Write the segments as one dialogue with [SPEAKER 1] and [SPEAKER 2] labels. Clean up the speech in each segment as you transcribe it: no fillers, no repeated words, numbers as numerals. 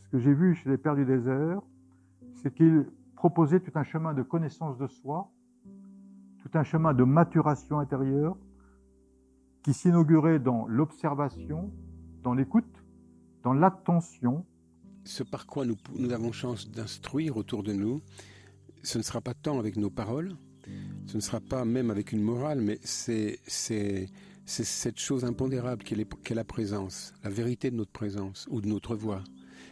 [SPEAKER 1] Ce que j'ai vu chez les Pères du désert, c'est qu'ils proposaient tout un chemin de connaissance de soi, tout un chemin de maturation intérieure qui s'inaugurait dans l'observation, dans l'écoute, dans l'attention.
[SPEAKER 2] Ce par quoi nous avons chance d'instruire autour de nous, ce ne sera pas tant avec nos paroles, ce ne sera pas même avec une morale, mais c'est cette chose impondérable qu'est la présence, la vérité de notre présence ou de notre voix.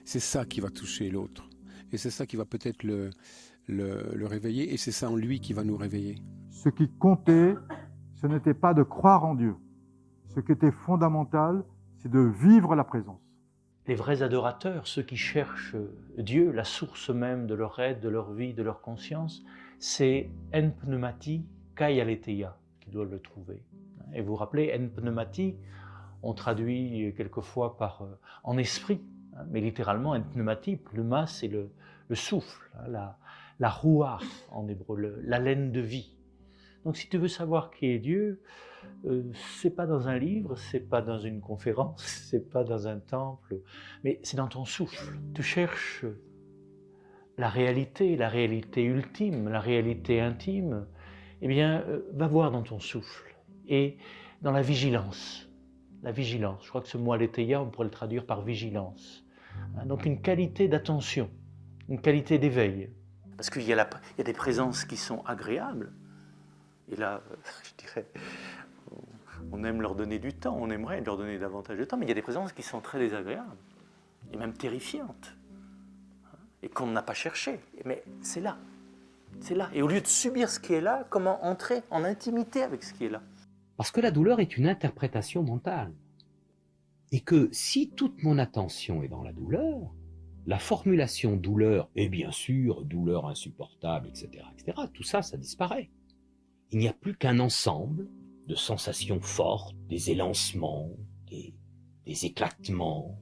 [SPEAKER 2] C'est ça qui va toucher l'autre. Et c'est ça qui va peut-être le réveiller, et c'est ça en lui qui va nous réveiller.
[SPEAKER 1] Ce qui comptait, ce n'était pas de croire en Dieu. Ce qui était fondamental, c'est de vivre la présence.
[SPEAKER 3] Les vrais adorateurs, ceux qui cherchent Dieu, la source même de leur aide, de leur vie, de leur conscience, c'est en pneumati kai aletheia qui doivent le trouver. Et vous vous rappelez, en pneumati, on traduit quelquefois par en esprit, mais littéralement en pneumati, pneuma c'est le souffle, la roua en hébreu, l'haleine de vie. Donc si tu veux savoir qui est Dieu, c'est pas dans un livre, c'est pas dans une conférence, c'est pas dans un temple, mais c'est dans ton souffle. Tu cherches la réalité ultime, la réalité intime, eh bien, va voir dans ton souffle et dans la vigilance. La vigilance, je crois que ce mot aletheia, on pourrait le traduire par vigilance. Donc une qualité d'attention, une qualité d'éveil. Parce qu'il y a des présences qui sont agréables, et là, je dirais, on aime leur donner du temps, on aimerait leur donner davantage de temps, mais il y a des présences qui sont très désagréables, et même terrifiantes, et qu'on n'a pas cherché. Mais c'est là, c'est là. Et au lieu de subir ce qui est là, comment entrer en intimité avec ce qui est là?
[SPEAKER 4] Parce que la douleur est une interprétation mentale. Et que si toute mon attention est dans la douleur, la formulation douleur, et bien sûr douleur insupportable, etc., tout ça, ça disparaît. Il n'y a plus qu'un ensemble de sensations fortes, des élancements, des éclatements,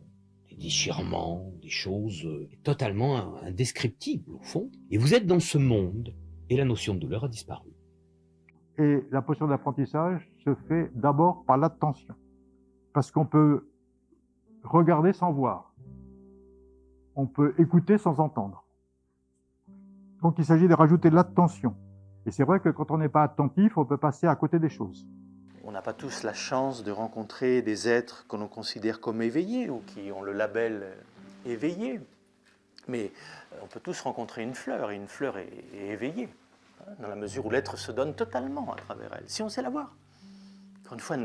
[SPEAKER 4] des déchirements, des choses totalement indescriptibles au fond. Et vous êtes dans ce monde, et la notion de douleur a disparu.
[SPEAKER 1] Et la posture d'apprentissage se fait d'abord par l'attention. Parce qu'on peut regarder sans voir. On peut écouter sans entendre. Donc il s'agit de rajouter de l'attention. Et c'est vrai que quand on n'est pas attentif, on peut passer à côté des choses.
[SPEAKER 3] On n'a pas tous la chance de rencontrer des êtres que l'on considère comme éveillés ou qui ont le label éveillé. Mais on peut tous rencontrer une fleur, et une fleur est éveillée, dans la mesure où l'être se donne totalement à travers elle, si on sait la voir. Encore une fois,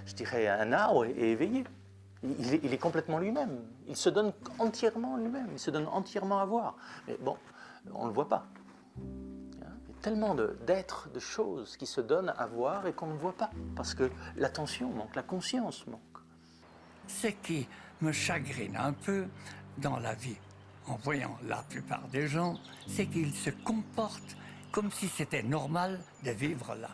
[SPEAKER 3] je dirais un arbre est éveillé. Il est complètement lui-même. Il se donne entièrement lui-même. Il se donne entièrement à voir. Mais bon, on ne le voit pas. Il y a tellement d'êtres, de choses qui se donnent à voir et qu'on ne voit pas. Parce que l'attention manque, la conscience manque.
[SPEAKER 5] Ce qui me chagrine un peu dans la vie, en voyant la plupart des gens, c'est qu'ils se comportent comme si c'était normal de vivre là.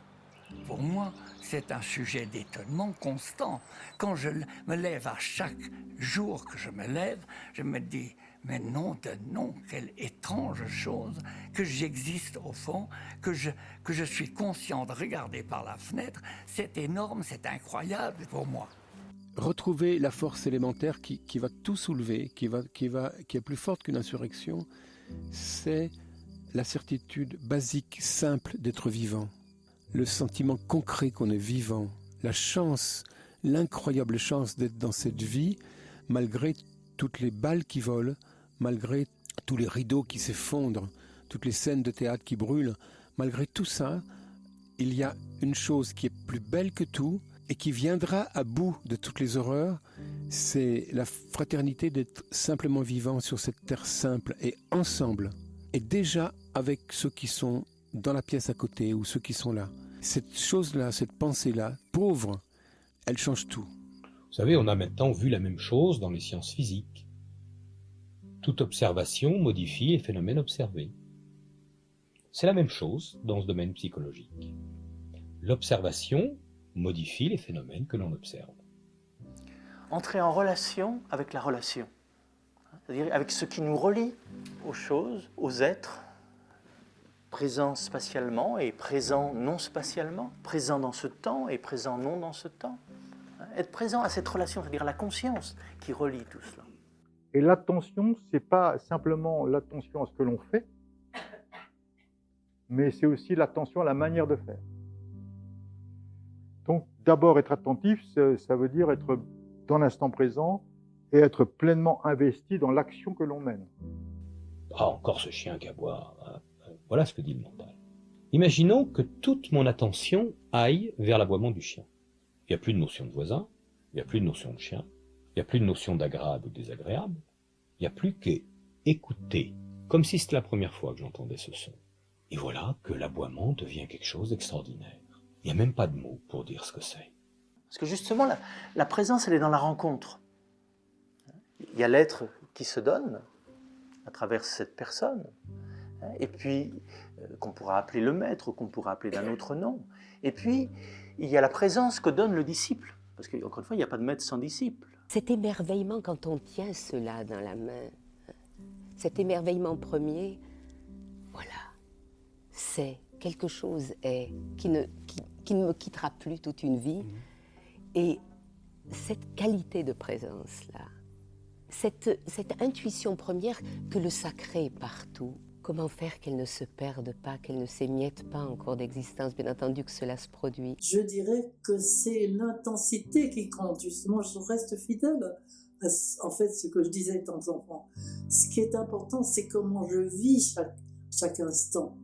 [SPEAKER 5] Pour moi, c'est un sujet d'étonnement constant. Quand je me lève à chaque jour que je me lève, je me dis, mais non de non, quelle étrange chose, que j'existe au fond, que je suis conscient de regarder par la fenêtre, c'est énorme, c'est incroyable pour moi.
[SPEAKER 2] Retrouver la force élémentaire qui va tout soulever, qui est plus forte qu'une insurrection, c'est la certitude basique, simple d'être vivant. Le sentiment concret qu'on est vivant, la chance, l'incroyable chance d'être dans cette vie, malgré toutes les balles qui volent, malgré tous les rideaux qui s'effondrent, toutes les scènes de théâtre qui brûlent, malgré tout ça, il y a une chose qui est plus belle que tout et qui viendra à bout de toutes les horreurs, c'est la fraternité d'être simplement vivant sur cette terre simple et ensemble, et déjà avec ceux qui sont dans la pièce à côté ou ceux qui sont là. Cette chose-là, cette pensée-là, pauvre, elle change tout.
[SPEAKER 4] Vous savez, on a maintenant vu la même chose dans les sciences physiques. Toute observation modifie les phénomènes observés. C'est la même chose dans ce domaine psychologique. L'observation modifie les phénomènes que l'on observe.
[SPEAKER 3] Entrer en relation avec la relation, c'est-à-dire avec ce qui nous relie aux choses, aux êtres, présent spatialement et présent non spatialement, présent dans ce temps et présent non dans ce temps. Être présent à cette relation, c'est-à-dire la conscience qui relie tout cela.
[SPEAKER 1] Et l'attention, ce n'est pas simplement l'attention à ce que l'on fait, mais c'est aussi l'attention à la manière de faire. Donc, d'abord, être attentif, ça veut dire être dans l'instant présent et être pleinement investi dans l'action que l'on mène.
[SPEAKER 4] Ah, encore ce chien qui aboie. Voilà ce que dit le mental. Imaginons que toute mon attention aille vers l'aboiement du chien. Il n'y a plus de notion de voisin, il n'y a plus de notion de chien, il n'y a plus de notion d'agréable ou de désagréable. Il n'y a plus qu'à écouter, comme si c'était la première fois que j'entendais ce son. Et voilà que l'aboiement devient quelque chose d'extraordinaire. Il n'y a même pas de mots pour dire ce que c'est.
[SPEAKER 3] Parce que justement, la présence, elle est dans la rencontre. Il y a l'être qui se donne à travers cette personne, et puis qu'on pourra appeler le maître, qu'on pourra appeler d'un autre nom. Et puis, il y a la présence que donne le disciple. Parce qu'encore une fois, il n'y a pas de maître sans disciple.
[SPEAKER 6] Cet émerveillement quand on tient cela dans la main, cet émerveillement premier, voilà, c'est quelque chose qui ne me quittera plus toute une vie. Et cette qualité de présence-là, cette intuition première que le sacré est partout, comment faire qu'elle ne se perde pas, qu'elle ne s'émiette pas en cours d'existence, bien entendu que cela se produit.
[SPEAKER 7] Je dirais que c'est l'intensité qui compte, justement, je reste fidèle à, en fait, ce que je disais de temps en temps. Ce qui est important, c'est comment je vis chaque instant.